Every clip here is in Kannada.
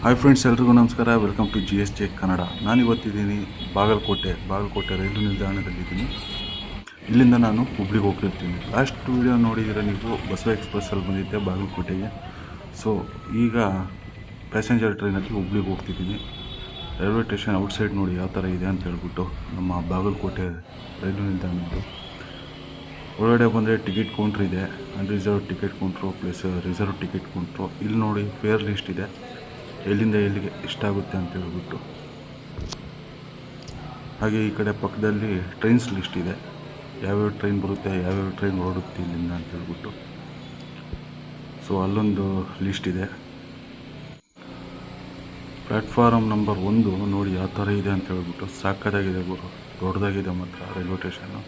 ಹಾಯ್ ಫ್ರೆಂಡ್ಸ್, ಎಲ್ರಿಗೂ ನಮಸ್ಕಾರ. Welcome to GSJ Kannada. ನಾನಿವತ್ತಿದ್ದೀನಿ ಬಾಗಲಕೋಟೆ ರೈಲು ನಿಲ್ದಾಣದಲ್ಲಿದ್ದೀನಿ. ಇಲ್ಲಿಂದ ನಾನು ಹುಬ್ಳಿಗೆ ಹೋಗ್ತಿರ್ತೀನಿ. ಲಾಸ್ಟ್ ವೀಡಿಯೋ ನೋಡಿದರೆ ನೀವು ಬಸವ ಎಕ್ಸ್ಪ್ರೆಸ್ಸಲ್ಲಿ ಬಂದಿದ್ದೆ ಬಾಗಲಕೋಟೆಗೆ. ಸೊ ಈಗ ಪ್ಯಾಸೆಂಜರ್ ಟ್ರೈನಲ್ಲಿ ಹುಬ್ಳಿಗೆ ಹೋಗ್ತಿದ್ದೀನಿ. ರೈಲ್ವೆ ಸ್ಟೇಷನ್ ಔಟ್ಸೈಡ್ ನೋಡಿ ಯಾವ ಥರ ಇದೆ ಅಂತ ಹೇಳ್ಬಿಟ್ಟು ನಮ್ಮ ಬಾಗಲಕೋಟೆ ರೈಲು ನಿಲ್ದಾಣದ್ದು. ಒಳಗಡೆ ಬಂದರೆ ಟಿಕೆಟ್ ಕೌಂಟ್ರ್ ಇದೆ, unreserved ticket counter plus reserve ticket counter. ಇಲ್ಲಿ ನೋಡಿ ಫೇರ್ ಲಿಸ್ಟ್ ಇದೆ, ಎಲ್ಲಿಂದ ಎಲ್ಲಿಗೆ ಎಷ್ಟಾಗುತ್ತೆ ಅಂತ ಹೇಳ್ಬಿಟ್ಟು. ಹಾಗೆ ಈ ಕಡೆ ಪಕ್ಕದಲ್ಲಿ ಟ್ರೈನ್ಸ್ ಲಿಸ್ಟ್ ಇದೆ, ಯಾವ್ಯಾವ ಟ್ರೈನ್ ಬರುತ್ತೆ, ಯಾವ್ಯಾವ ಟ್ರೈನ್ ಹೊರಡುತ್ತೆ ಇಲ್ಲಿಂದ ಅಂತ ಹೇಳ್ಬಿಟ್ಟು. ಸೊ ಅಲ್ಲೊಂದು ಲಿಸ್ಟ್ ಇದೆ. ಪ್ಲ್ಯಾಟ್ಫಾರಮ್ ನಂಬರ್ 1 ನೋಡಿ ಯಾವ ಥರ ಇದೆ ಅಂತ ಹೇಳ್ಬಿಟ್ಟು. ಸಾಕದಾಗಿದೆ ಗುರು, ದೊಡ್ಡದಾಗಿದೆ ಮಾತ್ರ ರೈಲ್ವೆ ಸ್ಟೇಷನ್ನು.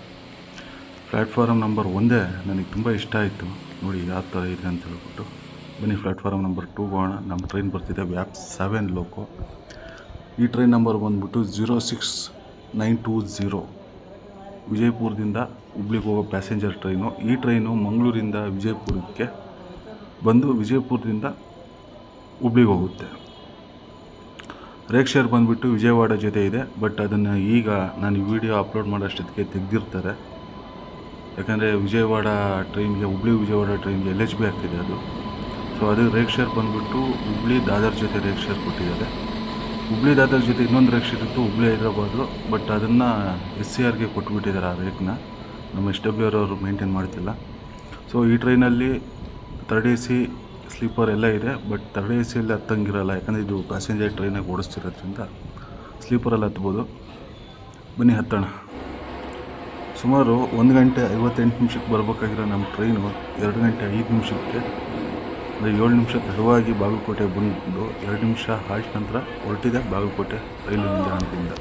ಪ್ಲ್ಯಾಟ್ಫಾರಮ್ ನಂಬರ್ 1 ನನಗೆ ತುಂಬ ಇಷ್ಟ ಆಯಿತು. ನೋಡಿ ಯಾವ ಥರ ಇದೆ ಅಂತ ಹೇಳ್ಬಿಟ್ಟು. ಬನ್ನಿ ಪ್ಲ್ಯಾಟ್ಫಾರಮ್ ನಂಬರ್ 2 ಹೋಗೋಣ. ನಮ್ಮ ಟ್ರೈನ್ ಬರ್ತಿದೆ ವ್ಯಾಪ್ 7 ಲೋಕೋ. ಈ ಟ್ರೈನ್ ನಂಬರ್ ಬಂದ್ಬಿಟ್ಟು 06920, ವಿಜಯಪುರದಿಂದ ಹುಬ್ಳಿಗೆ ಹೋಗೋ ಪ್ಯಾಸೆಂಜರ್ ಟ್ರೈನು. ಈ ಟ್ರೈನು ಮಂಗಳೂರಿಂದ ವಿಜಯಪುರಕ್ಕೆ ಬಂದು ವಿಜಯಪುರದಿಂದ ಹುಬ್ಳಿಗೆ ಹೋಗುತ್ತೆ. ರೇಕ್ ಶೇರ್ ಬಂದುಬಿಟ್ಟು ವಿಜಯವಾಡ ಜೊತೆ ಇದೆ, ಬಟ್ ಅದನ್ನು ಈಗ ನಾನು ಈ ವಿಡಿಯೋ ಅಪ್ಲೋಡ್ ಮಾಡೋಷ್ಟೊತ್ತಿಗೆ ತೆಗೆದಿರ್ತಾರೆ. ಯಾಕಂದರೆ ವಿಜಯವಾಡ ಟ್ರೈನ್ಗೆ, ವಿಜಯವಾಡ ಟ್ರೈನ್ಗೆ LHB ಆಗ್ತಿದೆ ಅದು. ಸೊ ಅದು ರೇಕ್ ಶೇರ್ ಬಂದುಬಿಟ್ಟು ಹುಬ್ಳಿ ದಾದರ್ ಜೊತೆ ರೇಕ್ ಶೇರ್ ಕೊಟ್ಟಿದ್ದಾರೆ. ಹುಬ್ಳಿ ದಾದರ್ ಜೊತೆ ಇನ್ನೊಂದು ರೇಕ್ ಶೇರ್ ಇತ್ತು, ಹುಬ್ಳಿ ಹೈದ್ರಾಬಾದು, ಬಟ್ ಅದನ್ನು SCRಗೆ ಕೊಟ್ಬಿಟ್ಟಿದ್ದಾರೆ. ಆ ರೇಕ್ನ ನಮ್ಮ SWR ಅವರು ಮೇಂಟೈನ್ ಮಾಡ್ತಿಲ್ಲ. ಸೊ ಈ ಟ್ರೈನಲ್ಲಿ 3rd AC ಸ್ಲೀಪರ್ ಎಲ್ಲ ಇದೆ, ಬಟ್ 3rd ACಯಲ್ಲಿ ಹತ್ತಂಗಿರಲ್ಲ, ಯಾಕಂದರೆ ಇದು ಪ್ಯಾಸೆಂಜರ್ ಟ್ರೈನಾಗಿ ಓಡಿಸ್ತಿರೋದ್ರಿಂದ ಸ್ಲೀಪರಲ್ಲಿ ಹತ್ಬೋದು. ಬನ್ನಿ ಹತ್ತೋಣ. ಸುಮಾರು 1 ಗಂಟೆ 58 ನಿಮಿಷಕ್ಕೆ ಬರಬೇಕಾಗಿರೋ ನಮ್ಮ ಟ್ರೈನು 2 ಗಂಟೆ 5 ನಿಮಿಷಕ್ಕೆ, ಅಂದರೆ 7 ನಿಮಿಷ ತಡವಾಗಿ ಬಾಗಲಕೋಟೆ ಬಂದು 2 ನಿಮಿಷ ಹಾಲ್ಟ್ ನಂತರ ಹೊರಟಿದೆ ಬಾಗಲಕೋಟೆ ರೈಲು ನಿಲ್ದಾಣದಿಂದ.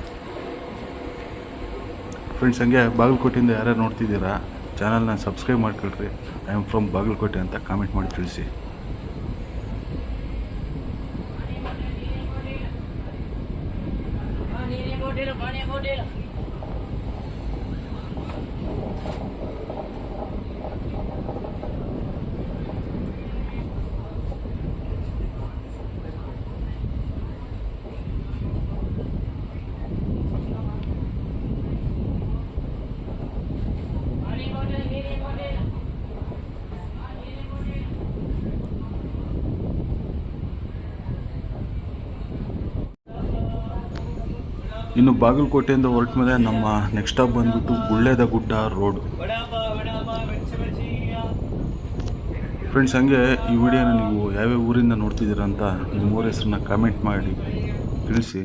ಫ್ರೆಂಡ್ಸ್, ಹಂಗೆ ಬಾಗಲಕೋಟೆಯಿಂದ ಯಾರ್ಯಾರು ನೋಡ್ತಿದ್ದೀರಾ ಚಾನಲ್ನ ಸಬ್ಸ್ಕ್ರೈಬ್ ಮಾಡ್ಕೊಳ್ರಿ. ಐ ಆಮ್ ಫ್ರಮ್ ಬಾಗಲಕೋಟೆ ಅಂತ ಕಾಮೆಂಟ್ ಮಾಡಿ ತಿಳಿಸಿ. ಇನ್ನು ಬಾಗಲಕೋಟೆಯಿಂದ ಹೊರಟ ಮೇಲೆ ನಮ್ಮ ನೆಕ್ಸ್ಟ್ ಸ್ಟಾಪ್ ಬಂದುಬಿಟ್ಟು ಗುಳ್ಳೇದಗುಡ್ಡ ರೋಡು. ಫ್ರೆಂಡ್ಸ್, ಹಂಗೆ ಈ ವಿಡಿಯೋನ ನೀವು ಯಾವ್ಯಾವ ಊರಿಂದ ನೋಡ್ತಿದ್ದೀರ ಅಂತ ನಿಮ್ಮ ಊರ ಹೆಸರನ್ನ ಕಾಮೆಂಟ್ ಮಾಡಿ ತಿಳಿಸಿ.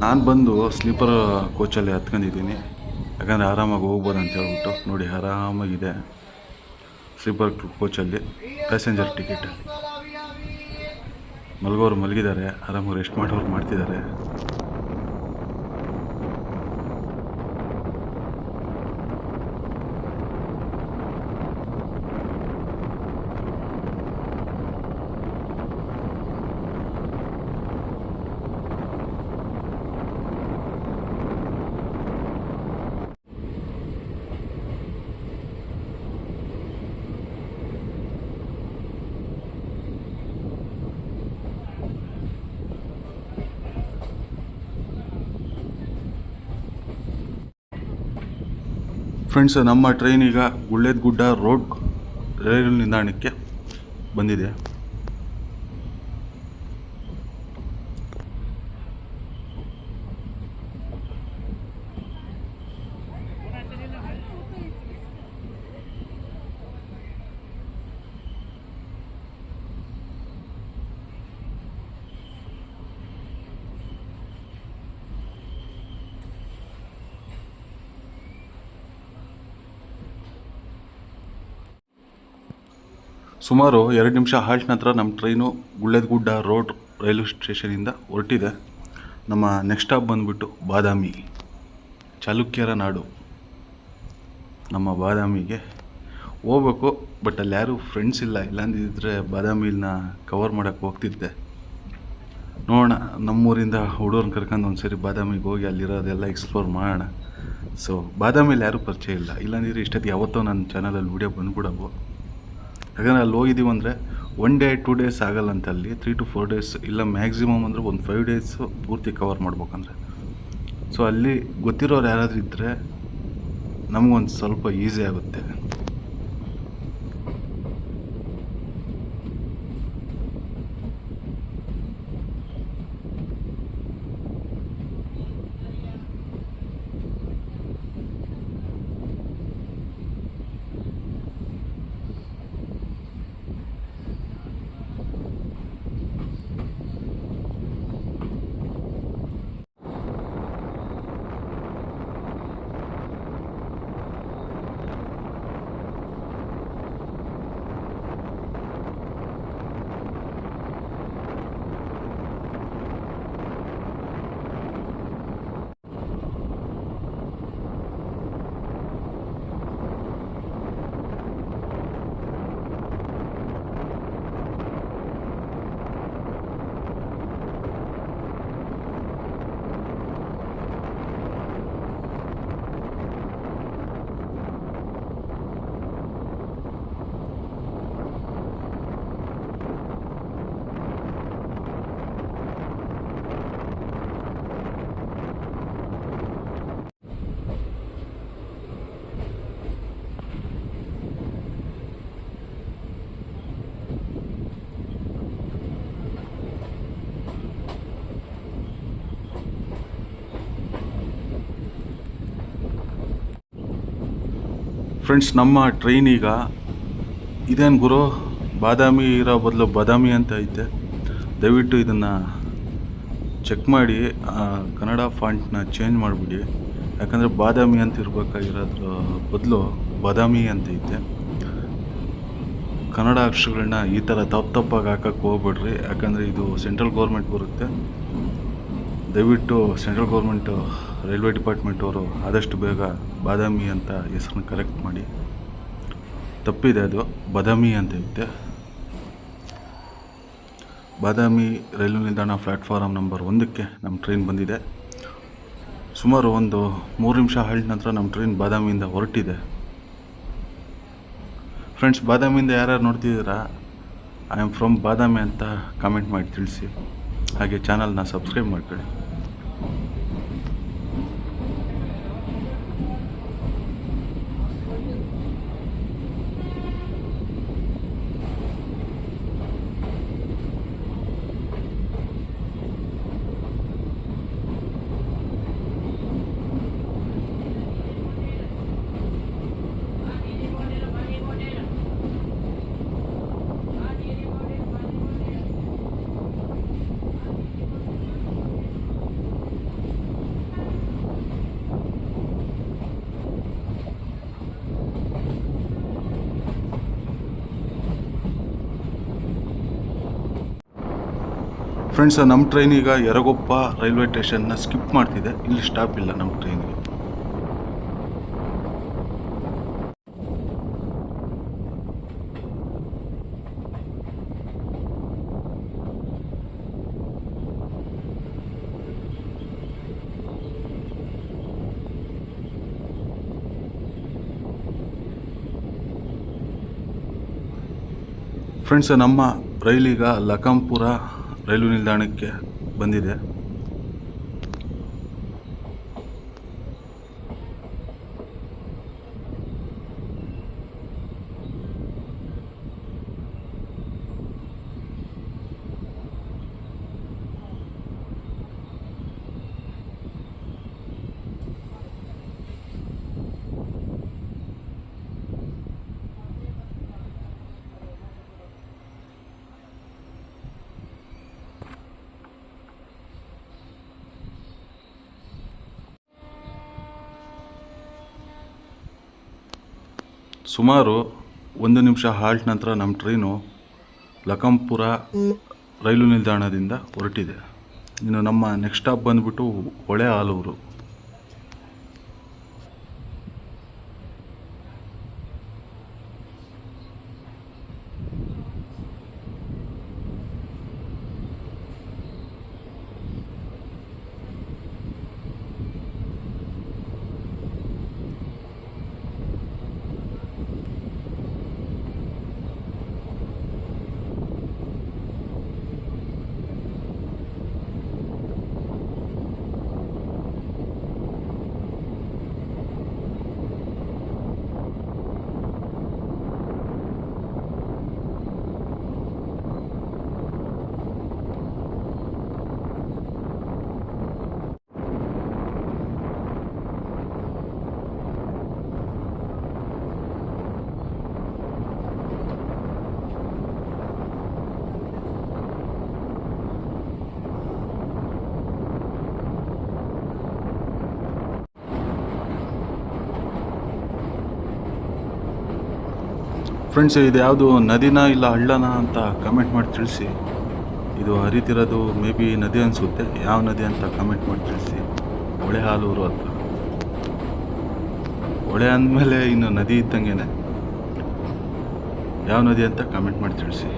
ನಾನು ಬಂದು ಸ್ಲೀಪರ್ ಕೋಚಲ್ಲಿ ಹತ್ಕೊಂಡಿದ್ದೀನಿ, ಯಾಕಂದರೆ ಆರಾಮಾಗಿ ಹೋಗ್ಬೋದು ಅಂತ ಹೇಳ್ಬಿಟ್ಟು. ನೋಡಿ ಆರಾಮಾಗಿದೆ ಸ್ಲೀಪರ್ ಕೋಚಲ್ಲಿ. ಪ್ಯಾಸೆಂಜರ್ ಟಿಕೆಟ್, ಮಲಗೋರು ಮಲಗಿದ್ದಾರೆ, ಆರಾಮಾಗಿ ರೆಸ್ಟ್ ಮಾಡೋರು ಮಾಡ್ತಿದ್ದಾರೆ. ಫ್ರೆಂಡ್ಸ್, ನಮ್ಮ ಟ್ರೈನ್ ಈಗ ಗುಳ್ಳೇದಗುಡ್ಡ ರೋಡ್ ರೈಲು ನಿಲ್ದಾಣಕ್ಕೆ ಬಂದಿದೆ. ಸುಮಾರು 2 ನಿಮಿಷ ಹಾಲ್ಟ್ ನಂತರ ನಮ್ಮ ಟ್ರೈನು ಗುಳ್ಳೇದಗುಡ್ಡ ರೋಡ್ ರೈಲ್ವೆ ಸ್ಟೇಷನಿಂದ ಹೊರಟಿದೆ. ನಮ್ಮ ನೆಕ್ಸ್ಟ್ ಸ್ಟಾಪ್ ಬಂದುಬಿಟ್ಟು ಬಾದಾಮಿ, ಚಾಲುಕ್ಯರ ನಾಡು. ನಮ್ಮ ಬಾದಾಮಿಗೆ ಹೋಗ್ಬೇಕು, ಬಟ್ ಅಲ್ಲಿ ಯಾರೂ ಫ್ರೆಂಡ್ಸ್ ಇಲ್ಲ. ಇಲ್ಲಾಂದಿದ್ದರೆ ಬಾದಾಮಿನ ಕವರ್ ಮಾಡೋಕ್ಕೆ ಹೋಗ್ತಿದ್ದೆ. ನೋಡೋಣ, ನಮ್ಮೂರಿಂದ ಹುಡುಗರನ್ನ ಕರ್ಕೊಂಡು ಒಂದು ಸರಿ ಬಾದಾಮಿಗೆ ಹೋಗಿ ಅಲ್ಲಿರೋದೆಲ್ಲ ಎಕ್ಸ್ಪ್ಲೋರ್ ಮಾಡೋಣ. ಸೊ ಬಾದಾಮಿಯಲ್ಲಿ ಯಾರೂ ಪರಿಚಯ ಇಲ್ಲ, ಇಲ್ಲಾಂದಿದ್ರೆ ಇಷ್ಟೊತ್ತಿಗೆ ಯಾವತ್ತೋ ನನ್ನ ಚಾನಲಲ್ಲಿ ವೀಡಿಯೋ ಬಂದ್ಬಿಡವು. ಯಾಕಂದರೆ ಅಲ್ಲಿ ಹೋಗಿದ್ದೀವಿ ಅಂದರೆ 1 day 2 days ಆಗಲ್ಲಂತೆ, ಅಲ್ಲಿ 3 to 4 days ಇಲ್ಲ ಮ್ಯಾಕ್ಸಿಮಮ್ ಅಂದರೆ ಒಂದು 5 days ಪೂರ್ತಿ ಕವರ್ ಮಾಡ್ಬೇಕಂದ್ರೆ. ಸೊ ಅಲ್ಲಿ ಗೊತ್ತಿರೋರು ಯಾರಾದರೂ ಇದ್ದರೆ ನಮಗೊಂದು ಸ್ವಲ್ಪ ಈಸಿ ಆಗುತ್ತೆ. ಫ್ರೆಂಡ್ಸ್, ನಮ್ಮ ಟ್ರೈನ್ ಈಗ ಇದೇನು ಗುರು, ಬಾದಾಮಿ ಇರೋ ಬದಲು ಬಾದಾಮಿ ಅಂತ ಐತೆ. ದಯವಿಟ್ಟು ಇದನ್ನು ಚೆಕ್ ಮಾಡಿ ಕನ್ನಡ ಫಾಂಟ್ನ ಚೇಂಜ್ ಮಾಡಿಬಿಡಿ. ಯಾಕಂದರೆ ಬಾದಾಮಿ ಅಂತ ಇರಬೇಕಾಗಿರೋದ್ರ ಬದಲು ಬಾದಾಮಿ ಅಂತ ಐತೆ. ಕನ್ನಡ ಅಕ್ಷರಗಳನ್ನ ಈ ಥರ ತಪ್ಪಾಗಿ ಹಾಕಕ್ಕೆ ಹೋಗ್ಬೇಡ್ರಿ, ಯಾಕಂದರೆ ಇದು ಸೆಂಟ್ರಲ್ ಗೌರ್ಮೆಂಟ್ ಬರುತ್ತೆ. ದಯವಿಟ್ಟು ಸೆಂಟ್ರಲ್ ಗೌರ್ಮೆಂಟು ರೈಲ್ವೆ ಡಿಪಾರ್ಟ್ಮೆಂಟವರು ಆದಷ್ಟು ಬೇಗ ಬಾದಾಮಿ ಅಂತ ಹೆಸರನ್ನ ಕರೆಕ್ಟ್ ಮಾಡಿ. ತಪ್ಪಿದೆ, ಅದು ಬಾದಾಮಿ ಅಂತ ಐತೆ. ಬಾದಾಮಿ ರೈಲ್ವೆ ನಿಲ್ದಾಣ ಪ್ಲ್ಯಾಟ್ಫಾರಮ್ ನಂಬರ್ 1ಕ್ಕೆ ನಮ್ಮ ಟ್ರೈನ್ ಬಂದಿದೆ. ಸುಮಾರು ಒಂದು 3 ನಿಮಿಷ ಹಾಲ್ಟ್ ನಂತರ ನಮ್ಮ ಟ್ರೈನ್ ಬಾದಾಮಿಯಿಂದ ಹೊರಟಿದೆ. ಫ್ರೆಂಡ್ಸ್, ಬಾದಾಮಿಯಿಂದ ಯಾರ್ಯಾರು ನೋಡ್ತಿದ್ದೀರಾ, ಐ ಆಮ್ ಫ್ರಮ್ ಬಾದಾಮಿ ಅಂತ ಕಾಮೆಂಟ್ ಮಾಡಿ ತಿಳಿಸಿ. ಹಾಗೆ ಚಾನಲ್ನ ಸಬ್ಸ್ಕ್ರೈಬ್ ಮಾಡ್ಕೊಳ್ಳಿ. ಫ್ರೆಂಡ್ಸ್, ನಮ್ಮ ಟ್ರೈನ್ ಈಗ ಯರಗೊಪ್ಪ ರೈಲ್ವೆ ಸ್ಟೇಷನ್ನ ಸ್ಕಿಪ್ ಮಾಡ್ತಿದೆ. ಇಲ್ಲಿ ಸ್ಟಾಪ್ ಇಲ್ಲ ನಮ್ಮ ಟ್ರೈನ್ಗೆ. ಫ್ರೆಂಡ್ಸ್, ನಮ್ಮ ರೈಲೀಗ ಲಖಂಪುರ ರೈಲ್ವೆ ನಿಲ್ದಾಣಕ್ಕೆ ಬಂದಿದೆ. ಸುಮಾರು 1 ನಿಮಿಷ ಹಾಲ್ಟ್ ನಂತರ ನಮ್ಮ ಟ್ರೈನು ಲಖಂಪುರ ರೈಲು ನಿಲ್ದಾಣದಿಂದ ಹೊರಟಿದೆ. ಇನ್ನು ನಮ್ಮ ನೆಕ್ಸ್ಟ್ ಸ್ಟಾಪ್ ಬಂದುಬಿಟ್ಟು ಹೊಳೆಆಲೂರು. ಫ್ರೆಂಡ್ಸ್, ಇದು ಯಾವುದು ನದಿನ ಇಲ್ಲ ಹಳ್ಳನ ಅಂತ ಕಮೆಂಟ್ ಮಾಡಿ ತಿಳಿಸಿ. ಇದು ಹರಿತಿರೋದು ಮೇ ಬಿ ನದಿ ಅನಿಸುತ್ತೆ. ಯಾವ ನದಿ ಅಂತ ಕಮೆಂಟ್ ಮಾಡಿ ತಿಳಿಸಿ. ಹೊಳೆ ಹಾಲೂರು ಹತ್ರ. ಹೊಳೆ ಅಂದಮೇಲೆ ಇನ್ನು ನದಿ ಇದ್ದಂಗೆನೆ. ಯಾವ ನದಿ ಅಂತ ಕಮೆಂಟ್ ಮಾಡಿ ತಿಳಿಸಿ.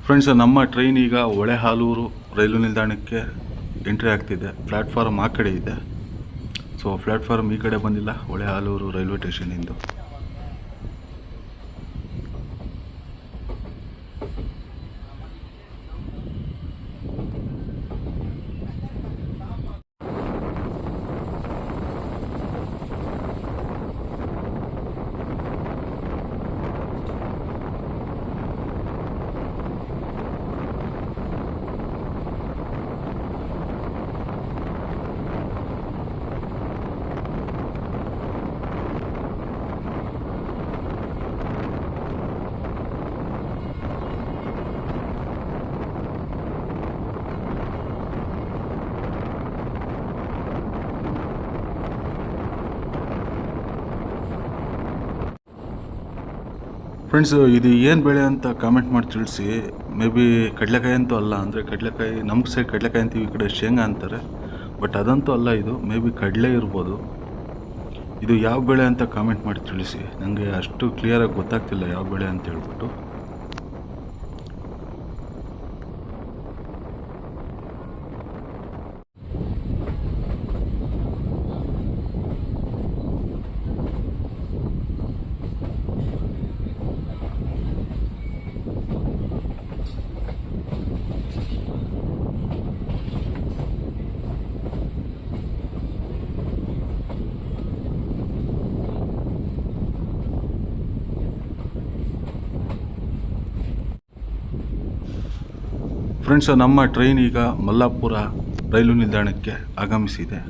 ಫ್ರೆಂಡ್ಸ್, ನಮ್ಮ ಟ್ರೈನ್ ಈಗ ಹೊಳೆ ಹಾಲೂರು ರೈಲು ನಿಲ್ದಾಣಕ್ಕೆ ಎಂಟ್ರಿ ಆಗ್ತಿದೆ. ಪ್ಲ್ಯಾಟ್ಫಾರ್ಮ್ ಆ ಕಡೆ ಇದೆ. ಸೊ ಪ್ಲ್ಯಾಟ್ಫಾರ್ಮ್ ಈ ಕಡೆ ಬಂದಿಲ್ಲ, ಹೊಳೆ ಹಾಲೂರು ರೈಲ್ವೆ ಸ್ಟೇಷನಿಂದು. ಫ್ರೆಂಡ್ಸ್, ಇದು ಏನು ಬೆಳೆ ಅಂತ ಕಾಮೆಂಟ್ ಮಾಡಿ ತಿಳಿಸಿ. ಮೇ ಬಿ ಕಡಲೆಕಾಯಿ ಅಂತೂ ಅಲ್ಲ. ಅಂದರೆ ಕಡಲೆಕಾಯಿ ನಮ್ಮ ಸೈಡ್ ಕಡಲೆಕಾಯಿ ಅಂತೀವಿ, ಈ ಕಡೆ ಶೇಂಗಾ ಅಂತಾರೆ. ಬಟ್ ಅದಂತೂ ಅಲ್ಲ. ಇದು ಮೇ ಬಿ ಕಡಲೆ ಇರ್ಬೋದು. ಇದು ಯಾವ ಬೆಳೆ ಅಂತ ಕಾಮೆಂಟ್ ಮಾಡಿ ತಿಳಿಸಿ. ನನಗೆ ಅಷ್ಟು ಕ್ಲಿಯರಾಗಿ ಗೊತ್ತಾಗ್ತಿಲ್ಲ ಯಾವ ಬೆಳೆ ಅಂತ ಹೇಳ್ಬಿಟ್ಟು. ಫ್ರೆಂಡ್ಸ್, ನಮ್ಮ ಟ್ರೈನ್ ಈಗ ಮಲ್ಲಾಪುರ ರೈಲು ನಿಲ್ದಾಣಕ್ಕೆ ಆಗಮಿಸಿದೆ.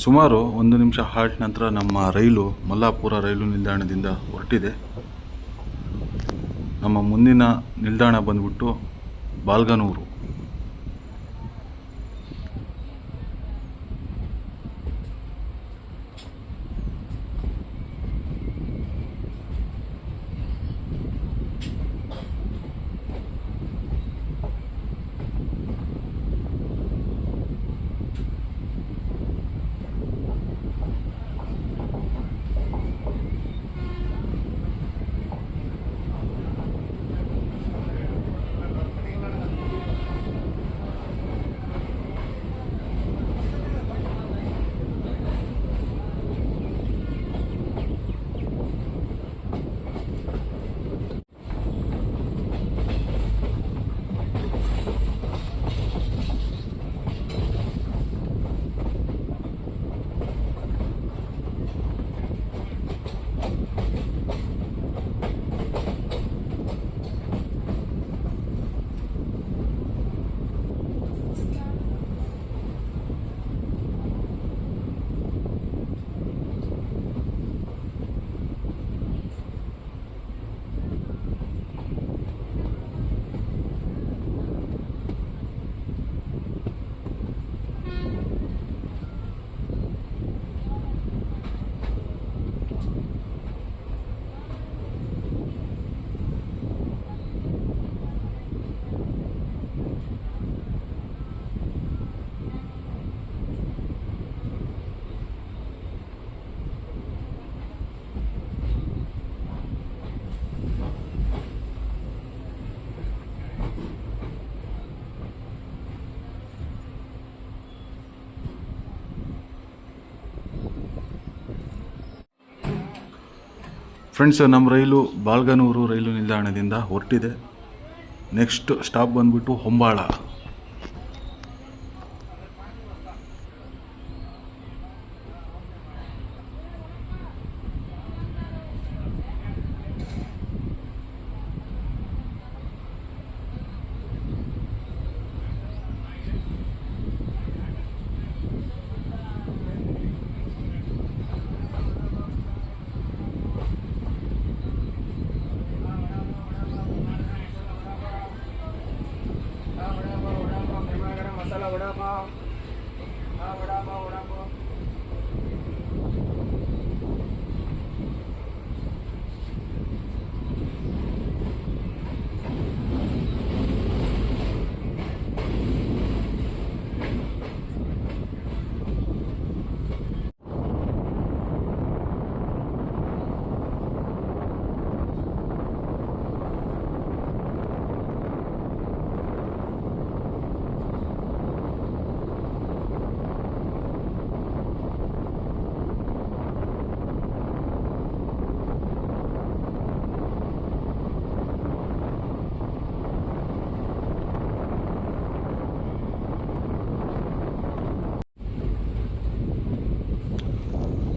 ಸುಮಾರು 1 ನಿಮಿಷ ಹಾಲ್ಟ್ ನಂತರ ನಮ್ಮ ರೈಲು ಮಲ್ಲಾಪುರ ರೈಲು ನಿಲ್ದಾಣದಿಂದ ಹೊರಟಿದೆ. ನಮ್ಮ ಮುಂದಿನ ನಿಲ್ದಾಣ ಬಂದ್ಬಿಟ್ಟು ಬಾಲ್ಗನೂರು. ಫ್ರೆಂಡ್ಸ್, ನಮ್ಮ ರೈಲು ಬಾಲ್ಗನೂರು ರೈಲು ನಿಲ್ದಾಣದಿಂದ ಹೊರಟಿದೆ. ನೆಕ್ಸ್ಟ್ ಸ್ಟಾಪ್ ಬಂದುಬಿಟ್ಟು ಹೊಂಬಾಳ.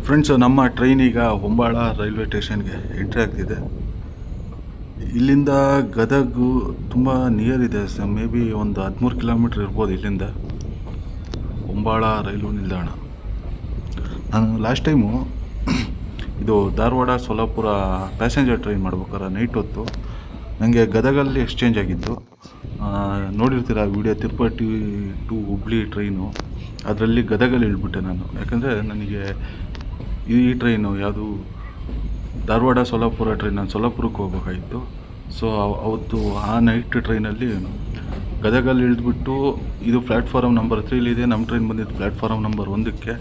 ಫ್ರೆಂಡ್ಸ್, ನಮ್ಮ ಟ್ರೈನ್ ಈಗ ಹೊಂಬಾಳ ರೈಲ್ವೆ ಸ್ಟೇಷನ್ಗೆ ಎಂಟ್ರಿ ಆಗ್ತಿದೆ. ಇಲ್ಲಿಂದ ಗದಗು ತುಂಬ ನಿಯರ್ ಇದೆ. ಮೇ ಬಿ ಒಂದು 13 ಕಿಲೋಮೀಟ್ರ್ ಇರ್ಬೋದು ಇಲ್ಲಿಂದ ಹೊಂಬಾಳ ರೈಲು ನಿಲ್ದಾಣ. ನಾನು ಲಾಸ್ಟ್ ಟೈಮು ಇದು ಧಾರವಾಡ ಸೋಲಾಪುರ ಪ್ಯಾಸೆಂಜರ್ ಟ್ರೈನ್ ಮಾಡ್ಬೇಕಾರೆ ನೈಟ್ ಹೊತ್ತು ನನಗೆ ಗದಗಲ್ಲಿ ಎಕ್ಸ್ಚೇಂಜ್ ಆಗಿದ್ದು. ನೋಡಿರ್ತೀರ video, Tirupati to Hubli train. ಅದರಲ್ಲಿ ಗದಗಲ್ಲಿ ಇಳ್ಬಿಟ್ಟೆ ನಾನು. ಯಾಕಂದರೆ ನನಗೆ ಈ ಟ್ರೈನು ಯಾವುದು ಧಾರವಾಡ ಸೋಲಾಪುರ ಟ್ರೈನ್, ನಾನು ಸೋಲಾಪುರಕ್ಕೆ ಹೋಗ್ಬೇಕಾಗಿತ್ತು. ಸೊ ಅವತ್ತು ಆ ನೈಟ್ ಟ್ರೈನಲ್ಲಿ ಗದಗಲ್ಲಿ ಇಳಿದ್ಬಿಟ್ಟು ಇದು ಪ್ಲ್ಯಾಟ್ಫಾರಮ್ ನಂಬರ್ 3 ನಮ್ಮ ಟ್ರೈನ್ ಬಂದಿದ್ದು ಪ್ಲ್ಯಾಟ್ಫಾರಮ್ ನಂಬರ್ 1ಕ್ಕೆ.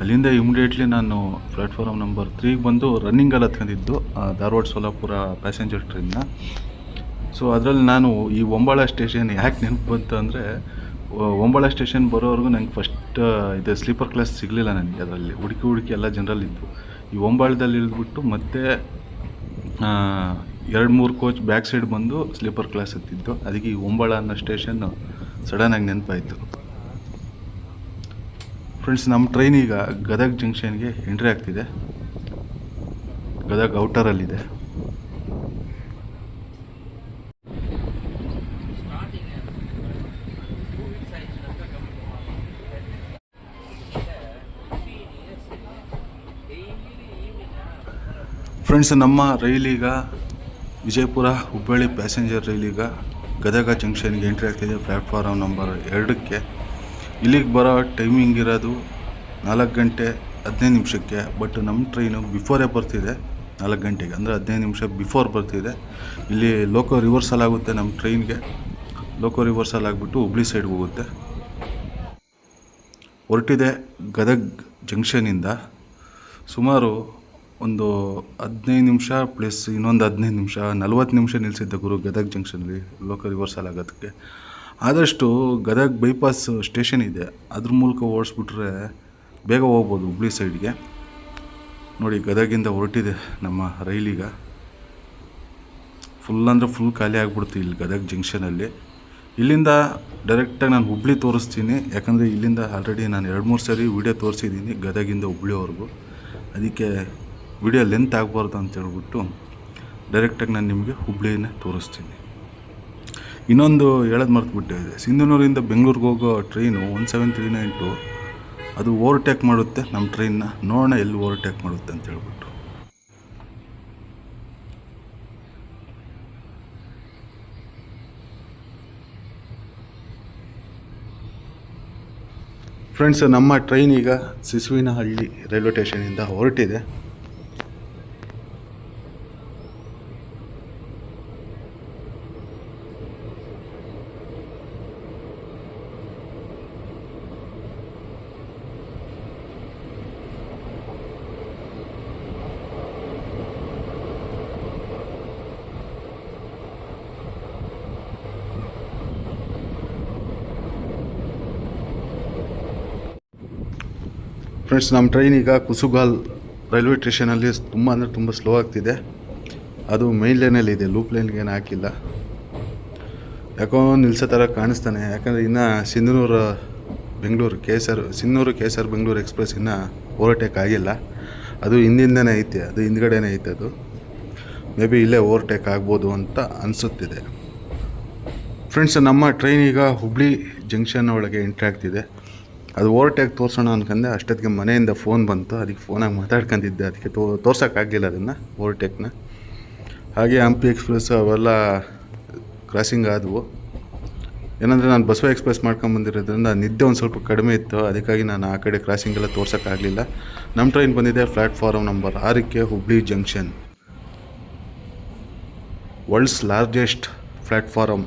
ಅಲ್ಲಿಂದ ಇಮಿಡಿಯೇಟ್ಲಿ ನಾನು ಪ್ಲ್ಯಾಟ್ಫಾರಮ್ ನಂಬರ್ 3ಗೆ ಬಂದು ರನ್ನಿಂಗಲ್ಲಿ ಹತ್ಕೊಂಡಿದ್ದು ಧಾರವಾಡ ಸೋಲಾಪುರ ಪ್ಯಾಸೆಂಜರ್ ಟ್ರೈನ್ನ. ಸೊ ಅದರಲ್ಲಿ ನಾನು ಈ ಹೊಂಬಾಳ ಸ್ಟೇಷನ್ ಯಾಕೆ ನೆನಪು ಬಂತು ಅಂದರೆ, ಹೊಂಬಾಳ ಸ್ಟೇಷನ್ ಬರೋವರೆಗೂ ನಂಗೆ ಫಸ್ಟ್ ಇದು ಸ್ಲೀಪರ್ ಕ್ಲಾಸ್ ಸಿಗಲಿಲ್ಲ ನನಗೆ. ಅದರಲ್ಲಿ ಹುಡುಕಿ ಎಲ್ಲ ಜನರಲ್ ಇದ್ದು. ಈ ಹೊಂಬಾಳದಲ್ಲಿ ಇಳಿದ್ಬಿಟ್ಟು ಮತ್ತೆ 2-3 ಕೋಚ್ ಬ್ಯಾಕ್ ಸೈಡ್ ಬಂದು ಸ್ಲೀಪರ್ ಕ್ಲಾಸ್ ಹತ್ತಿದ್ದು. ಅದಕ್ಕೆ ಈ ಹೊಂಬಾಳ ಅನ್ನೋ ಸ್ಟೇಷನ್ನು ಸಡನ್ನಾಗಿ ನೆನಪಾಯಿತು. ಫ್ರೆಂಡ್ಸ್, ನಮ್ಮ ಟ್ರೈನ್ ಈಗ ಗದಗ್ ಜಂಕ್ಷನ್ಗೆ ಎಂಟ್ರಿ ಆಗ್ತಿದೆ. ಗದಗ್ ಔಟರಲ್ಲಿದೆ. ಫ್ರೆಂಡ್ಸ್, ನಮ್ಮ ರೈಲೀಗ ವಿಜಯಪುರ ಹುಬ್ಬಳ್ಳಿ ಪ್ಯಾಸೆಂಜರ್ ರೈಲೀಗ ಗದಗ ಜಂಕ್ಷನ್ಗೆ ಎಂಟ್ರಿ ಆಗ್ತಿದೆ ಪ್ಲ್ಯಾಟ್ಫಾರಮ್ ನಂಬರ್ 2ಕ್ಕೆ. ಇಲ್ಲಿಗೆ ಬರೋ ಟೈಮಿಂಗ್ ಇರೋದು 4 ಗಂಟೆ 15 ನಿಮಿಷಕ್ಕೆ. ಬಟ್ ನಮ್ಮ ಟ್ರೈನು ಬಿಫೋರೇ ಬರ್ತಿದೆ 4 ಗಂಟೆಗೆ, ಅಂದರೆ 15 ನಿಮಿಷ ಬಿಫೋರ್ ಬರ್ತಿದೆ. ಇಲ್ಲಿ ಲೋಕೋ ರಿವರ್ಸಲ್ ಆಗುತ್ತೆ ನಮ್ಮ ಟ್ರೈನ್ಗೆ. ಲೋಕೋ ರಿವರ್ಸಲ್ ಆಗಿಬಿಟ್ಟು ಹುಬ್ಳಿ ಸೈಡ್ಗೆ ಹೋಗುತ್ತೆ. ಹೊರಟಿದೆ ಗದಗ್ ಜಂಕ್ಷನಿಂದ. ಸುಮಾರು ಒಂದು 15 ನಿಮಿಷ ಪ್ಲಸ್ ಇನ್ನೊಂದು 15 ನಿಮಿಷ 40 ನಿಮಿಷ ನಿಲ್ಲಿಸಿದ್ದೆ ಗುರು ಗದಗ್ ಜಂಕ್ಷನಲ್ಲಿ ಲೋಕೋ ರಿವರ್ಸಲ್ ಆಗೋದಕ್ಕೆ. ಆದಷ್ಟು ಗದಗ್ ಬೈಪಾಸ್ ಸ್ಟೇಷನ್ ಇದೆ, ಅದ್ರ ಮೂಲಕ ಓಡಿಸ್ಬಿಟ್ರೆ ಬೇಗ ಹೋಗ್ಬೋದು ಹುಬ್ಳಿ ಸೈಡ್ಗೆ. ನೋಡಿ, ಗದಗಿಂದ ಹೊರಟಿದೆ ನಮ್ಮ ರೈಲೀಗ. ಫುಲ್ ಅಂದರೆ ಫುಲ್ ಖಾಲಿ ಆಗಿಬಿಡ್ತು ಇಲ್ಲಿ ಗದಗ್ ಜಂಕ್ಷನಲ್ಲಿ. ಇಲ್ಲಿಂದ ಡೈರೆಕ್ಟಾಗಿ ನಾನು ಹುಬ್ಳಿ ತೋರಿಸ್ತೀನಿ. ಯಾಕಂದರೆ ಇಲ್ಲಿಂದ ಆಲ್ರೆಡಿ ನಾನು 2-3 ಸರಿ ವೀಡಿಯೋ ತೋರಿಸಿದ್ದೀನಿ ಗದಗಿಂದ ಹುಬ್ಳಿವರೆಗೂ. ಅದಕ್ಕೆ ವಿಡಿಯೋ ಲೆಂತ್ ಆಗಬಾರ್ದು ಅಂತೇಳ್ಬಿಟ್ಟು ಡೈರೆಕ್ಟಾಗಿ ನಾನು ನಿಮಗೆ ಹುಬ್ಳಿನೇ ತೋರಿಸ್ತೀನಿ. ಇನ್ನೊಂದು ಹೇಳೋದು ಮರ್ತುಬಿಟ್ಟೆ, ಸಿಂಧನೂರಿಂದ ಬೆಂಗಳೂರಿಗೆ ಹೋಗೋ ಟ್ರೈನು 1739 ಅದು ಓವರ್ಟೇಕ್ ಮಾಡುತ್ತೆ ನಮ್ಮ ಟ್ರೈನ್ನ. ನೋಡೋಣ ಎಲ್ಲಿ ಓವರ್ಟೇಕ್ ಮಾಡುತ್ತೆ ಅಂತ ಹೇಳ್ಬಿಟ್ಟು. ಫ್ರೆಂಡ್ಸ್, ನಮ್ಮ ಟ್ರೈನ್ ಈಗ ಸಿಸುವಿನಹಳ್ಳಿ ರೈಲ್ವೆ ಸ್ಟೇಷನಿಂದ ಹೊರಟಿದೆ. ಫ್ರೆಂಡ್ಸ್, ನಮ್ಮ ಟ್ರೈನ್ ಈಗ ಕುಸುಗಾಲ್ ರೈಲ್ವೆ ಸ್ಟೇಷನಲ್ಲಿ ತುಂಬ ಅಂದರೆ ತುಂಬ ಸ್ಲೋ ಆಗ್ತಿದೆ. ಅದು ಮೈನ್ ಲೈನಲ್ಲಿ ಇದೆ, ಲೂಪ್ ಲೈನ್ಗೆ ಏನು ಹಾಕಿಲ್ಲ. ಯಾಕೋ ನಿಲ್ಸೋ ಥರ ಕಾಣಿಸ್ತಾನೆ. ಯಾಕಂದರೆ ಇನ್ನು Sindhanur Bengaluru Sindhanur K S R Bengaluru express ಇನ್ನೂ ಓವರ್ಟೇಕ್ ಆಗಿಲ್ಲ. ಅದು ಹಿಂದಿಂದನೇ ಐತೆ, ಅದು ಹಿಂದ್ಗಡೆನೇ ಐತೆ. ಅದು ಮೇ ಬಿ ಇಲ್ಲೇ ಓವರ್ಟೇಕ್ ಆಗ್ಬೋದು ಅಂತ ಅನಿಸುತ್ತಿದೆ. ಫ್ರೆಂಡ್ಸ್, ನಮ್ಮ ಟ್ರೈನ್ ಈಗ ಹುಬ್ಳಿ ಜಂಕ್ಷನ್ ಒಳಗೆ ಎಂಟ್ರಿ ಆಗ್ತಿದೆ. ಅದು ಓವರ್ಟೇಕ್ ತೋರಿಸೋಣ ಅನ್ಕೊಂಡೆ, ಅಷ್ಟೊತ್ತಿಗೆ ಮನೆಯಿಂದ ಫೋನ್ ಬಂತು. ಅದಕ್ಕೆ ಫೋನಾಗಿ ಮಾತಾಡ್ಕೊಂಡಿದ್ದೆ, ಅದಕ್ಕೆ ತೋರ್ಸೋಕ್ಕಾಗಲಿಲ್ಲ ಅದನ್ನು ಓವರ್ಟೇಕ್ನ. ಹಾಗೆ ಹಂಪಿ ಎಕ್ಸ್ಪ್ರೆಸ್ ಅವೆಲ್ಲ ಕ್ರಾಸಿಂಗ್ ಆದವು. ಏನಂದರೆ ನಾನು ಬಸವ ಎಕ್ಸ್ಪ್ರೆಸ್ ಮಾಡ್ಕೊಂಬಂದಿರೋದ್ರಿಂದ ನಿದ್ದೆ ಒಂದು ಸ್ವಲ್ಪ ಕಡಿಮೆ ಇತ್ತು, ಅದಕ್ಕಾಗಿ ನಾನು ಆ ಕಡೆ ಕ್ರಾಸಿಂಗೆಲ್ಲ ತೋರ್ಸೋಕ್ಕಾಗಲಿಲ್ಲ. ನಮ್ಮ ಟ್ರೈನ್ ಬಂದಿದೆ ಪ್ಲ್ಯಾಟ್ಫಾರ್ಮ್ ನಂಬರ್ 6ಕ್ಕೆ Hubli junction. World's largest platform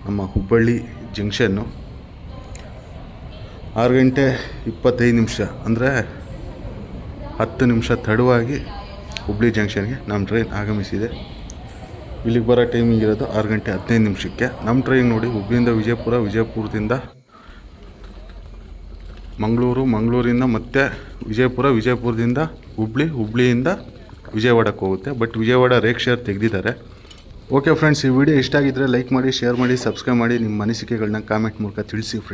ನಮ್ಮ ಹುಬ್ಬಳ್ಳಿ ಜಂಕ್ಷನ್ನು. 6 ಗಂಟೆ 25 ನಿಮಿಷ ಅಂದರೆ 10 ನಿಮಿಷ ತಡವಾಗಿ ಹುಬ್ಳಿ ಜಂಕ್ಷನ್ಗೆ ನಮ್ಮ ಟ್ರೈನ್ ಆಗಮಿಸಿದೆ. ಇಲ್ಲಿಗೆ ಬರೋ ಟೈಮಿಂಗ್ ಇರೋದು 6 ಗಂಟೆ 15 ನಿಮಿಷಕ್ಕೆ. ನಮ್ಮ ಟ್ರೈನ್ ನೋಡಿ ಹುಬ್ಳಿಯಿಂದ ವಿಜಯಪುರ, ವಿಜಯಪುರದಿಂದ ಮಂಗಳೂರು, ಮಂಗಳೂರಿಂದ ಮತ್ತೆ ವಿಜಯಪುರ, ವಿಜಯಪುರದಿಂದ ಹುಬ್ಳಿ, ಹುಬ್ಳಿಯಿಂದ ವಿಜಯವಾಡಕ್ಕೆ ಹೋಗುತ್ತೆ. ಬಟ್ ವಿಜಯವಾಡ ರೇಕ್ ಶೇರ್ ತೆಗೆದಿದ್ದಾರೆ. ಓಕೆ ಫ್ರೆಂಡ್ಸ್, ಈ ವಿಡಿಯೋ ಇಷ್ಟ ಆಗಿದ್ದರೆ ಲೈಕ್ ಮಾಡಿ, ಶೇರ್ ಮಾಡಿ, ಸಬ್ಸ್ಕ್ರೈಬ್ ಮಾಡಿ. ನಿಮ್ಮ ಅನಿಸಿಕೆಗಳನ್ನ ಕಾಮೆಂಟ್ ಮೂಲಕ ತಿಳಿಸಿ ಫ್ರೆಂಡ್ಸ್.